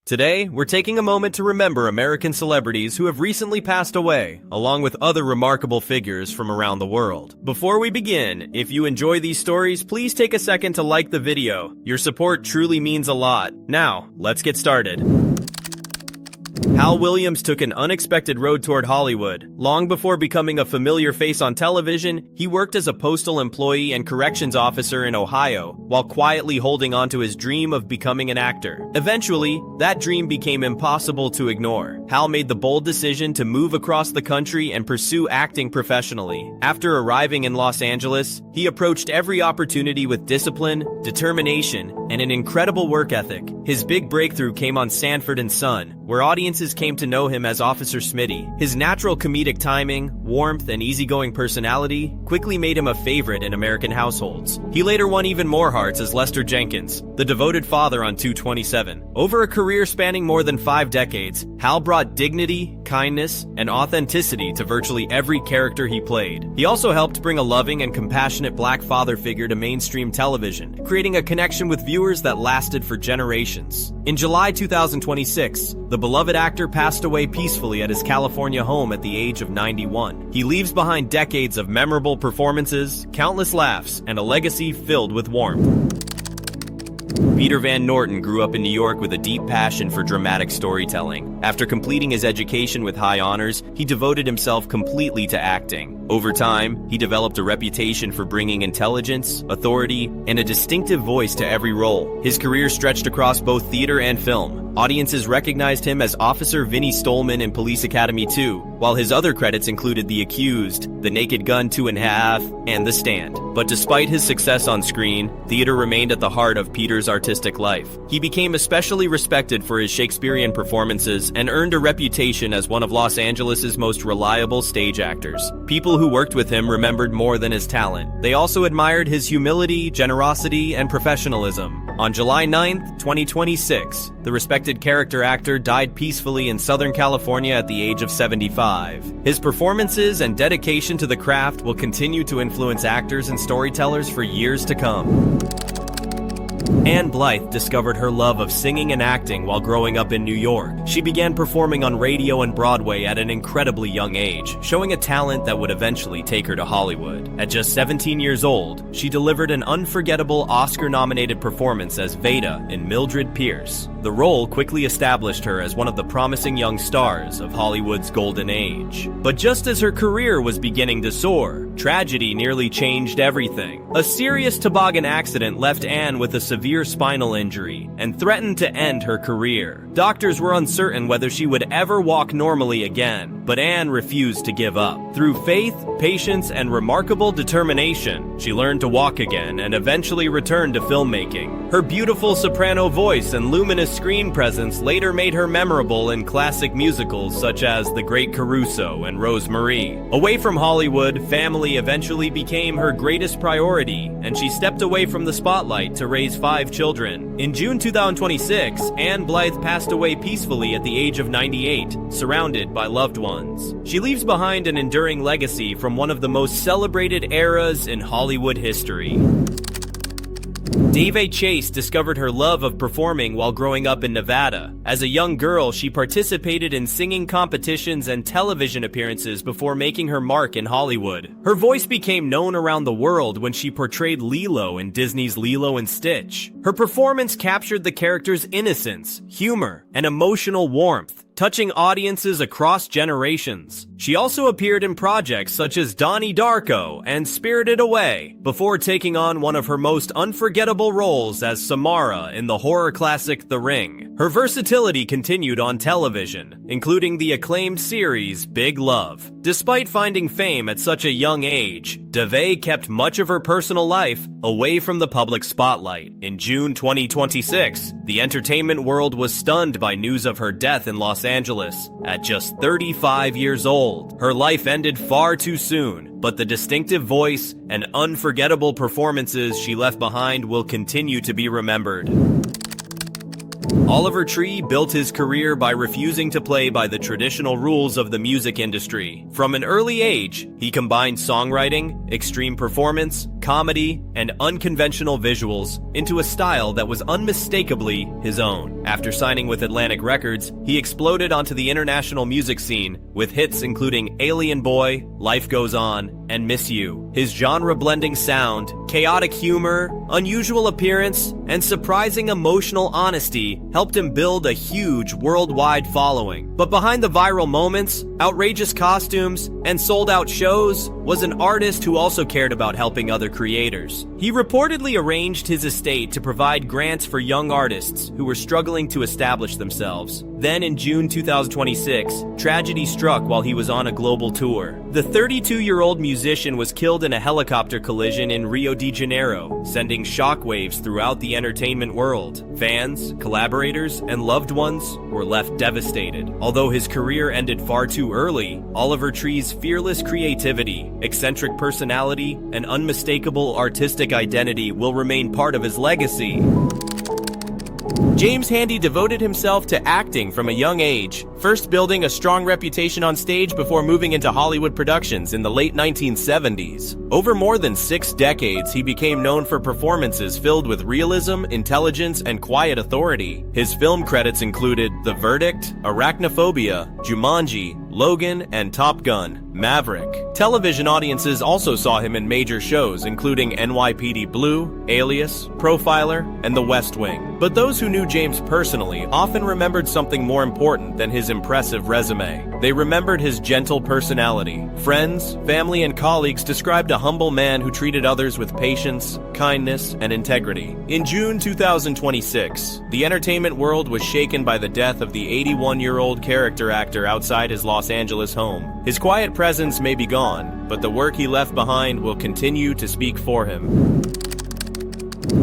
Today, we're taking a moment to remember American celebrities who have recently passed away, along with other remarkable figures from around the world. Before we begin, if you enjoy these stories, please take a second to like the video. Your support truly means a lot. Now, let's get started. Hal Williams took an unexpected road toward Hollywood. Long before becoming a familiar face on television, he worked as a postal employee and corrections officer in Ohio, while quietly holding on to his dream of becoming an actor. Eventually, that dream became impossible to ignore. Hal made the bold decision to move across the country and pursue acting professionally. After arriving in Los Angeles, he approached every opportunity with discipline, determination, and an incredible work ethic. His big breakthrough came on Sanford and Son, where audiences came to know him as Officer Smitty. His natural comedic timing, warmth, and easygoing personality quickly made him a favorite in American households. He later won even more hearts as Lester Jenkins, the devoted father on 227. Over a career spanning more than 5 decades, Hal brought dignity, kindness, and authenticity to virtually every character he played. He also helped bring a loving and compassionate black father figure to mainstream television, creating a connection with viewers that lasted for generations. In July 2026, the beloved actor passed away peacefully at his California home at the age of 91. He leaves behind decades of memorable performances, countless laughs, and a legacy filled with warmth. Peter Van Norton grew up in New York with a deep passion for dramatic storytelling. After completing his education with high honors, he devoted himself completely to acting. Over time, he developed a reputation for bringing intelligence, authority, and a distinctive voice to every role. His career stretched across both theater and film. Audiences recognized him as Officer Vinnie Stolman in Police Academy 2, while his other credits included The Accused, The Naked Gun 2½, and The Stand. But despite his success on screen, theater remained at the heart of Peter's artistic life. He became especially respected for his Shakespearean performances and earned a reputation as one of Los Angeles' most reliable stage actors. People who worked with him remembered more than his talent. They also admired his humility, generosity, and professionalism. On July 9th, 2026, the respected character actor died peacefully in Southern California at the age of 75. His performances and dedication to the craft will continue to influence actors and storytellers for years to come. Anne Blythe discovered her love of singing and acting while growing up in New York. She began performing on radio and Broadway at an incredibly young age, showing a talent that would eventually take her to Hollywood. At just 17 years old, she delivered an unforgettable Oscar-nominated performance as Veda in Mildred Pierce. The role quickly established her as one of the promising young stars of Hollywood's golden age. But just as her career was beginning to soar, tragedy nearly changed everything. A serious toboggan accident left Anne with a severe spinal injury and threatened to end her career. Doctors were uncertain whether she would ever walk normally again, but Anne refused to give up. Through faith, patience, and remarkable determination, she learned to walk again and eventually returned to filmmaking. Her beautiful soprano voice and luminous screen presence later made her memorable in classic musicals such as The Great Caruso and Rose-Marie. Away from Hollywood, family eventually became her greatest priority, and she stepped away from the spotlight to raise 5 children. In June 2026, Anne Blythe passed away peacefully at the age of 98, surrounded by loved ones. She leaves behind an enduring legacy from one of the most celebrated eras in Hollywood history. Davy Chase discovered her love of performing while growing up in Nevada. As a young girl, she participated in singing competitions and television appearances before making her mark in Hollywood. Her voice became known around the world when she portrayed Lilo in Disney's Lilo and Stitch. Her performance captured the character's innocence, humor, and emotional warmth, touching audiences across generations. She also appeared in projects such as Donnie Darko and Spirited Away, before taking on one of her most unforgettable roles as Samara in the horror classic The Ring. Her versatility continued on television, including the acclaimed series Big Love. Despite finding fame at such a young age, Davy kept much of her personal life away from the public spotlight. In June 2026, the entertainment world was stunned by news of her death in Los Angeles at just 35 years old. Her life ended far too soon, but the distinctive voice and unforgettable performances she left behind will continue to be remembered. Oliver Tree built his career by refusing to play by the traditional rules of the music industry. From an early age, he combined songwriting, extreme performance, comedy, and unconventional visuals into a style that was unmistakably his own. After signing with Atlantic Records, he exploded onto the international music scene with hits including Alien Boy, Life Goes On, and Miss You. His genre-blending sound, chaotic humor, unusual appearance, and surprising emotional honesty helped him build a huge worldwide following. But behind the viral moments, outrageous costumes, and sold-out shows was an artist who also cared about helping other creators. He reportedly arranged his estate to provide grants for young artists who were struggling to establish themselves. Then in June 2026, tragedy struck while he was on a global tour. The 32-year-old musician was killed in a helicopter collision in Rio de Janeiro, sending shockwaves throughout the entertainment world. Fans, collaborators, and loved ones were left devastated. Although his career ended far too early, Oliver Tree's fearless creativity, eccentric personality, and unmistakable artistic identity will remain part of his legacy. James Handy devoted himself to acting from a young age, first building a strong reputation on stage before moving into Hollywood productions in the late 1970s. Over more than 6 decades, he became known for performances filled with realism, intelligence, and quiet authority. His film credits included The Verdict, Arachnophobia, Jumanji, Logan, and Top Gun: Maverick. Television audiences also saw him in major shows including NYPD Blue, Alias, Profiler, and The West Wing. But those who knew James personally often remembered something more important than his impressive resume. They remembered his gentle personality. Friends, family, and colleagues described a humble man who treated others with patience, kindness, and integrity. In June 2026, the entertainment world was shaken by the death of the 81-year-old character actor outside his Los Angeles home. His quiet presence may be gone, but the work he left behind will continue to speak for him.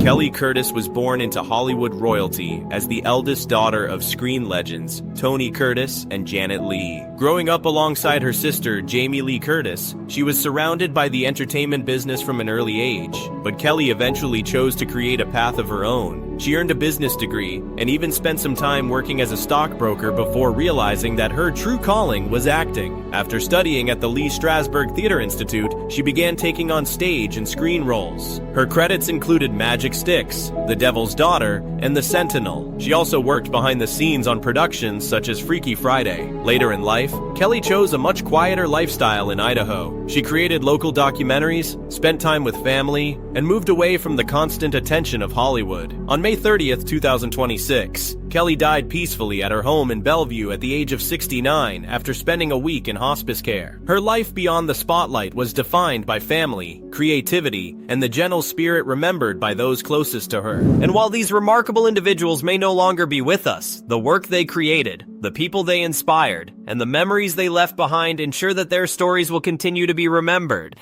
Kelly Curtis was born into Hollywood royalty as the eldest daughter of screen legends Tony Curtis and Janet Leigh. Growing up alongside her sister Jamie Lee Curtis, she was surrounded by the entertainment business from an early age, but Kelly eventually chose to create a path of her own. She earned a business degree and even spent some time working as a stockbroker before realizing that her true calling was acting. After studying at the Lee Strasberg Theater Institute, she began taking on stage and screen roles. Her credits included Magic Sticks, The Devil's Daughter, and The Sentinel. She also worked behind the scenes on productions such as Freaky Friday. Later in life, Kelly chose a much quieter lifestyle in Idaho. She created local documentaries, spent time with family, and moved away from the constant attention of Hollywood. On May 30th, 2026, Kelly died peacefully at her home in Bellevue at the age of 69 after spending a week in hospice care. Her life beyond the spotlight was defined by family, creativity, and the gentle spirit remembered by those closest to her. And while these remarkable individuals may no longer be with us, the work they created, the people they inspired, and the memories they left behind ensure that their stories will continue to be remembered.